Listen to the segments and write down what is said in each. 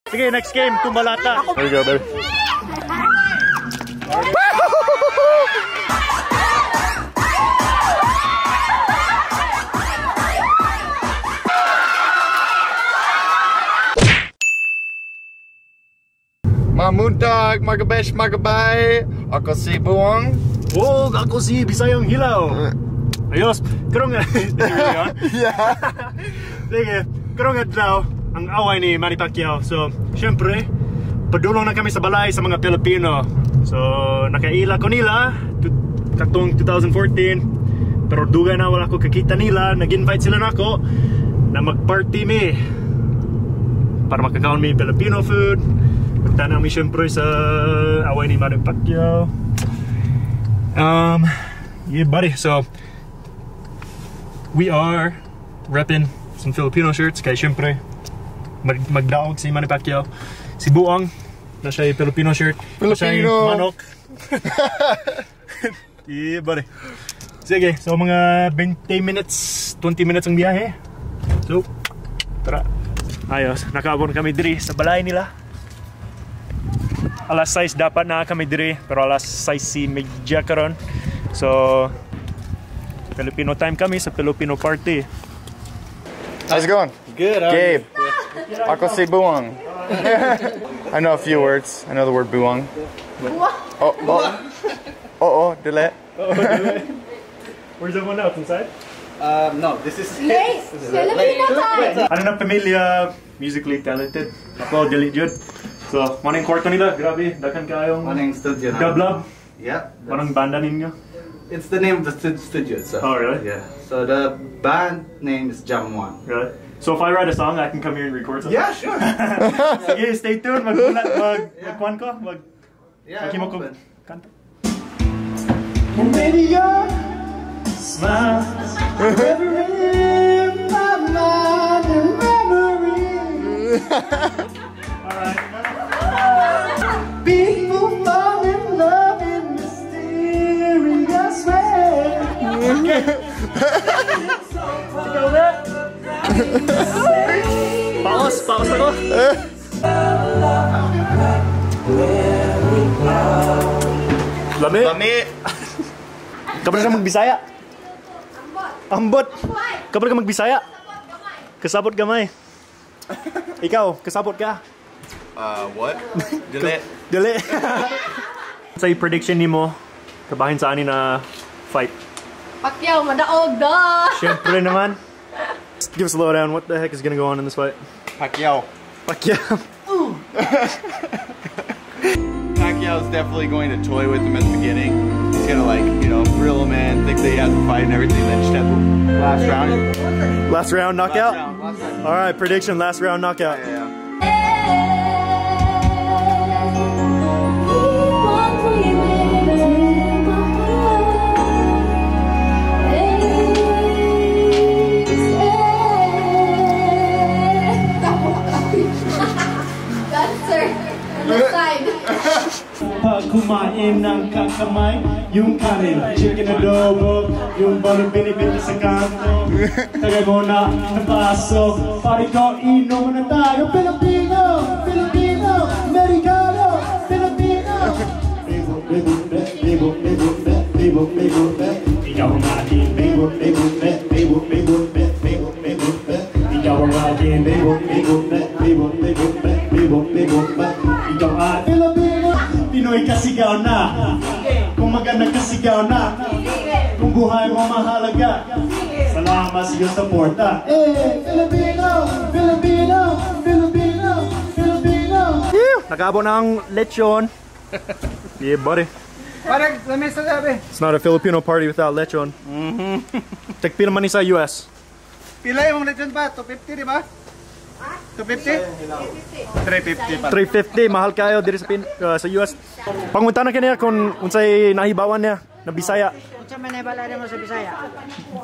Sige, next game, Tumbalata. There you go, baby. Mamundag, magabesh, magabay. Ako si Buwang. Oh, ako si Bisayang Hilaw. Ayos, karong Yeah. sige, karong adlaw ang away ni Manny Pacquiao. So, syempre, padulong na kami sa balay sa mga Pilipino. So, nakaila ko nila katong 2014. Pero dugay na wala ko kakita nila. Nag-invite sila na ako na mag-party mi para makakaon mi Filipino food. Magtanaw mi syempre sa away ni Manny Pacquiao. Yeah, buddy. So, we are repping some Filipino shirts. Kaya syempre, magdaog si Manny Pacquiao. Si Buang, na siya yung Filipino shirt. Filipino! Manok. Yeah, buddy. Sige, so mga 20 minutes, 20 minutes ang biyahe. So, tara. Ayos, nakaabon kami diri sa balay nila. Alas 6 dapat na kami diri, pero alas 6 si medya karon. So, Filipino time kami sa Filipino party. How's it going? Good. Gabe. Ako si Buwang. I know a few words. I know the word Buwang. Delete. Where's everyone else inside? No, this is Yes, Filipino time. Ano na pamilya, musically talented. Ako, delete jud. So, manang kwarto nila, grabe, dakan kayong Manang studio. Dublab. Yeah. Manang banda ninyo. It's the name of the studio itself. Oh, really? Yeah. So the band name is Jam One. Really? So if I write a song, I can come here and record something? Yeah, sure. Sige, stay tuned. Magkuhan ko. Yeah, Mag-mo I'm ko. open. Kanta. And baby, your smile forever in my mind and memory. Alright. People fall in love in mysterious ways. Okay. Ikaw na. Paus ako. Lami. Kapan ka magbisaya? Ambot. Kapan ka magbisaya? Kasabot gamay. Ikaw, kasabot ka? What? Delete. Dali. Sa prediction nimo kabahin sa ani na fight? Pacquiao, madaog da. Syempre naman. Just give us a lowdown. What the heck is gonna go on in this fight? Pacquiao. Pacquiao. Pacquiao's definitely going to toy with him at the beginning. He's gonna reel him in, think that he has a fight and everything, then just have the last round. Last round knockout? Last round. All right, prediction, last round knockout. Yeah. Kumain ng kakamay, yung kanin, chicken adobo, yung balong binibili sa kanto. Tagay mo na ng baso, pari ko inom na tayo. Filipino, Filipino, Amerikano, Filipino. Ikaw ang akin, ikaw ang akin, ikaw ang Filipino. Pinoy kasigaw na, kung maganda kasigaw na, kung buhay mo mahalaga, salamat sa iyong suporta. Filipino, Filipino, Filipino, Filipino. Nag-abo ng lechon. Yeah, buddy. Parang lamesa sabi. It's not a Filipino party without lechon. Tagpila man sa US. Pila yung lechon ba? 250 di ba? 250? 350 pa. 350, mahal kayo diri sa US. Pangunta na kaniya kung unsay nahibawan niya na Bisaya. Unsa man nabala mo sa Bisaya?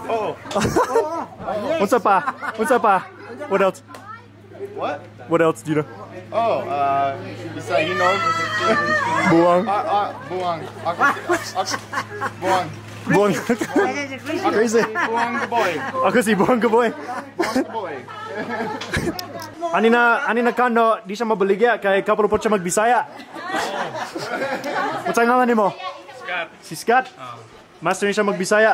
Oo. Unsa pa? What else? What? What else do you know? Oh, Bisayino. Buwang. Buwang. Buwang. Buwang. Crazy. Buwang the boy. Ako si Buwang the boy. Buwang the boy. Ani na kano, di siya mabaligya kay kapuro po siya magbisaya. What's ang ngalan nimo? Scott. Si Scott? Master niya siya magbisaya.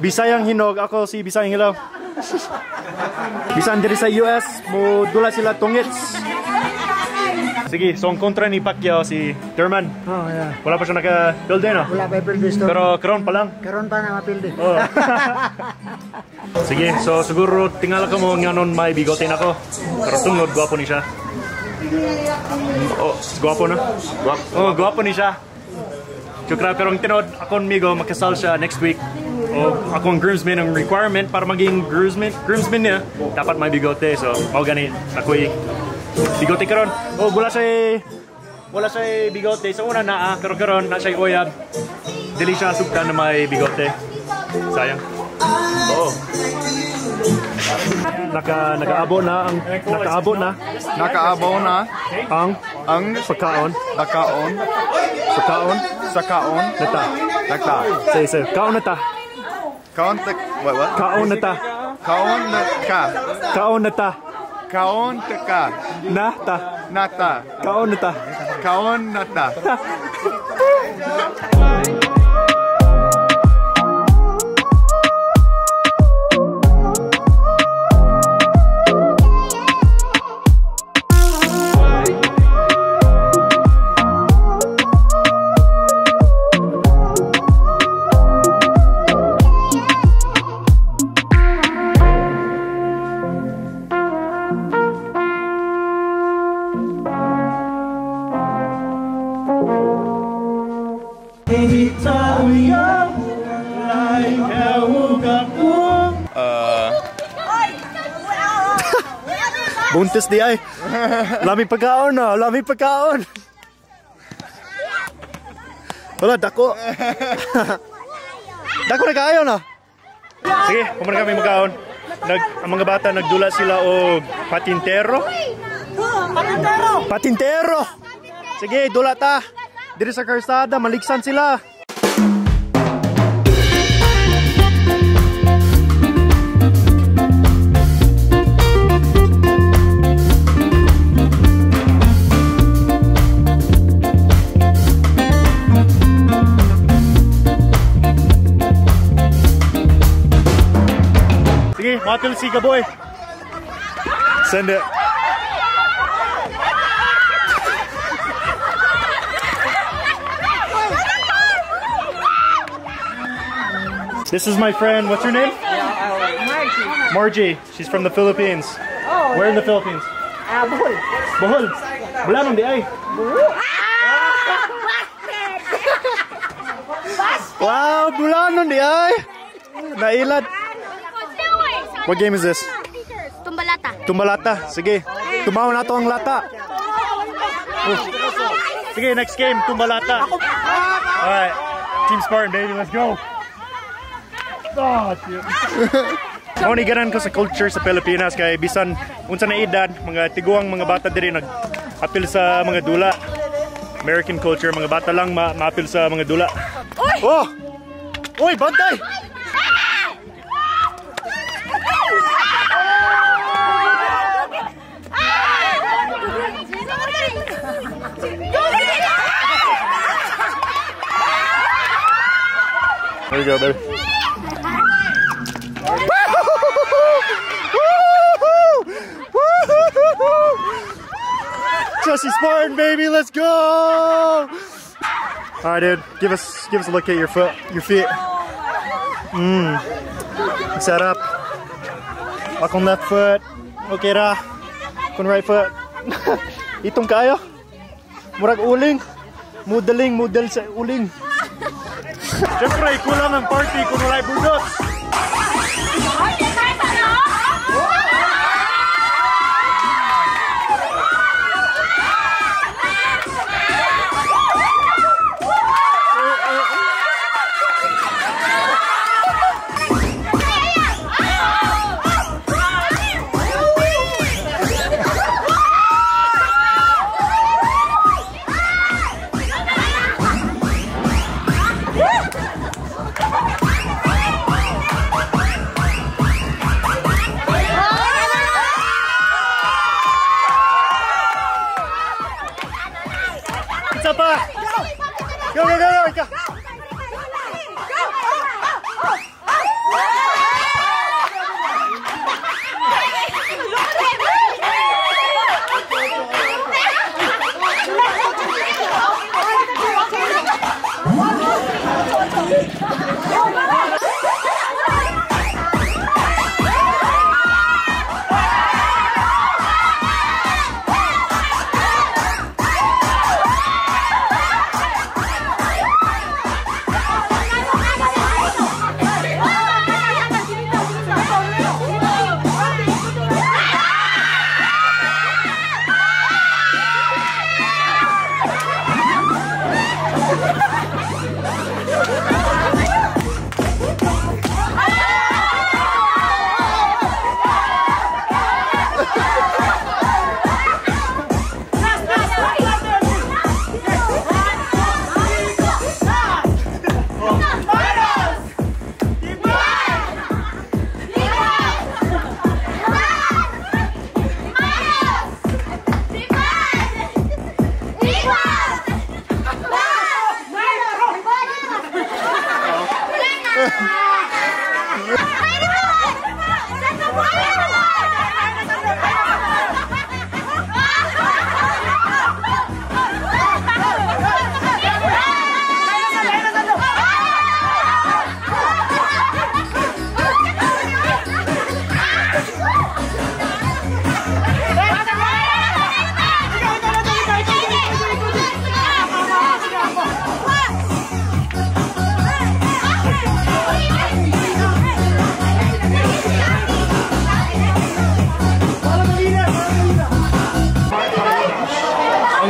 Bisayang hinog, ako si Bisayang Hilaw. Bisan diri sa US, mo dula sila tungits. Sige, so ang kontra ni Pacquiao si Thurman. Oh, yeah. Wala pa siya naka-build eh, no? Wala pa i-build store. Pero karon pa lang. Karon pa na ma-build. Oh. Sige, so siguro tingala ka mo nga nun may bigote na ako. Pero tungod, gwapo ni siya. Oh, gwapo na? Oh, gwapo ni siya. Chukra, pero ang tinod, akong migo, makasal siya next week. O akong groomsman, ang requirement para maging groomsman niya, dapat may bigote. So, mau gani, ako'y bigote karon. Oh, wala siya bigote. So, una na, pero karon na siya uyab. Dili siya sugtan na may bigote. Sayang. Oo. Nakaabo na ang pagkaon. Nata. Say. Kaon nata. What? Kaon nata. Kaon nata. Nata. Kaon nata. Buntis di ay. Lami pagkaon. Wala, dako. Dako na kaayo na. Sige, pumunta kami magkaon. Ang mga bata nagdula sila o patintero. Sige, dula ta. Diri sa karsada, maliksan sila. Sige, matil si Gaboy. Send it. This is my friend. What's her name? Margie. She's from the Philippines. Oh. Where in the Philippines? Bohol. Bohol. Bulanong di ay. Wow, Bulanong di ay. Nailad. What game is this? Tumbalata. Sige. Tumaw na to ang lata. Sige, next game. Tumbalata. Alright. Team Spartan, baby. Let's go. Oh, shit. Ako ni ganan ko sa culture sa Pilipinas kay bisan unsa na edad, mga tiguang mga bata diri nag-apil sa mga dula. American culture, mga bata lang ma-apil sa mga dula. Oh! Oy, bantay! There you go, baby. Jesse Spartan, baby, let's go! All right, dude, give us a look at your feet. Set up. Akong left foot. Okay ra. Akong right foot. Itong kayo. Murag uling. Model sa uling. Siyempre, kulang ang party kung wala'y budot. isa pa! Go, go, go, go!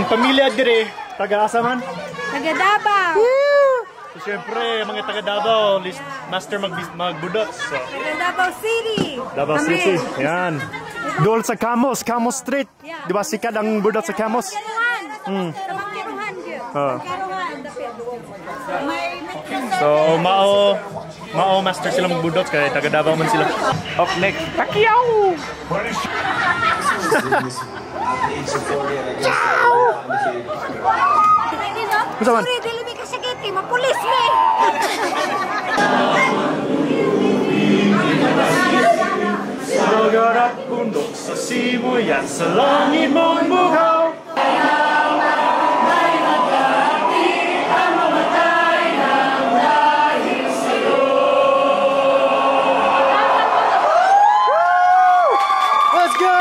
Pamilya dire, taga-asa man? Taga Davao. So, siyempre, mga taga Davao, list master magbudot. So, Taga Davao City. Davao City, yan. Doon sa Camos Street. Di ba sikat ang budot sa Camos? Karuhan. So, mao master sila magbudot kaya taga Davao man sila. Up next, Pacquiao! Sorry, dili mi kasagiti, mapulis mi. Sagar at bundok sa simoy at sa langit mong bukaw. Let's go!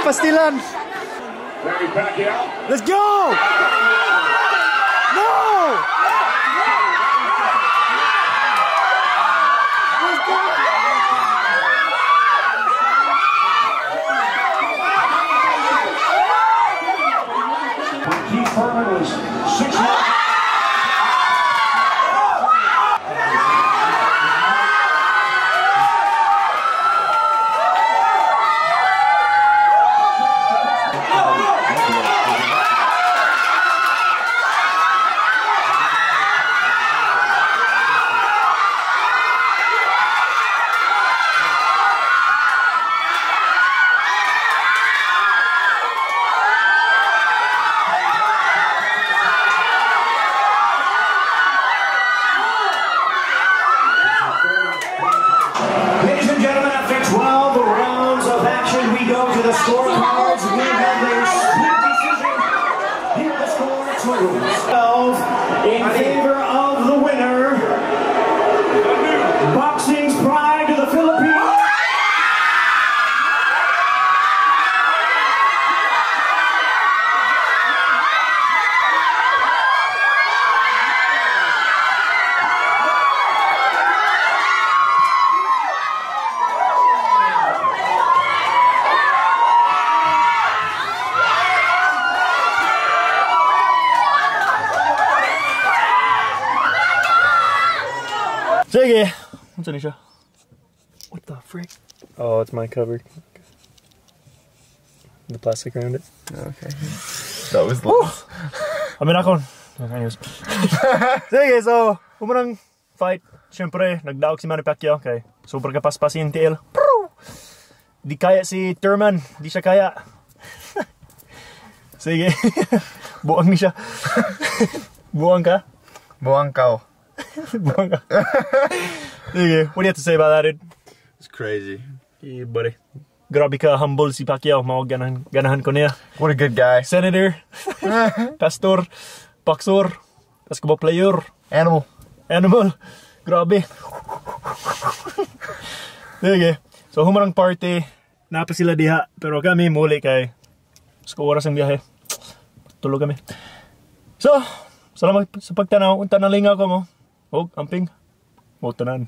Pastilan. Let's go! No! Let's go! Thurman was 6'1". Scorecards, we have a split decision. Here the score totals 12 in favor of the winner. Boxing's pride to the Philippines. Sige! What's in siya? What the frick? Oh, it's my cover. The plastic around it. Okay. That was the... I mean, Sige, so, umunang fight. Siyempre, nagdaog si Manny Pacquiao kay super kapaspas yung TL. Di kaya si Thurman, di siya kaya. Sige. Buang ni siya. Buang ka? Buang kao. Buang ka. Sige, what do you have to say about that, dude? It's crazy. Yeah, buddy. Grabe ka humble si Pacquiao. Ganahan ko niya. What a good guy. Senator, pastor, boxer, basketball player, animal. Grabe. Sige. So, humarang party. Napa sila diha. Pero kami muli kay oras ang biyahe. Tulog kami. So, salamat sa pagtanaw. Unta na lingaw ko mo. Huwag, amping. Huwag tanan.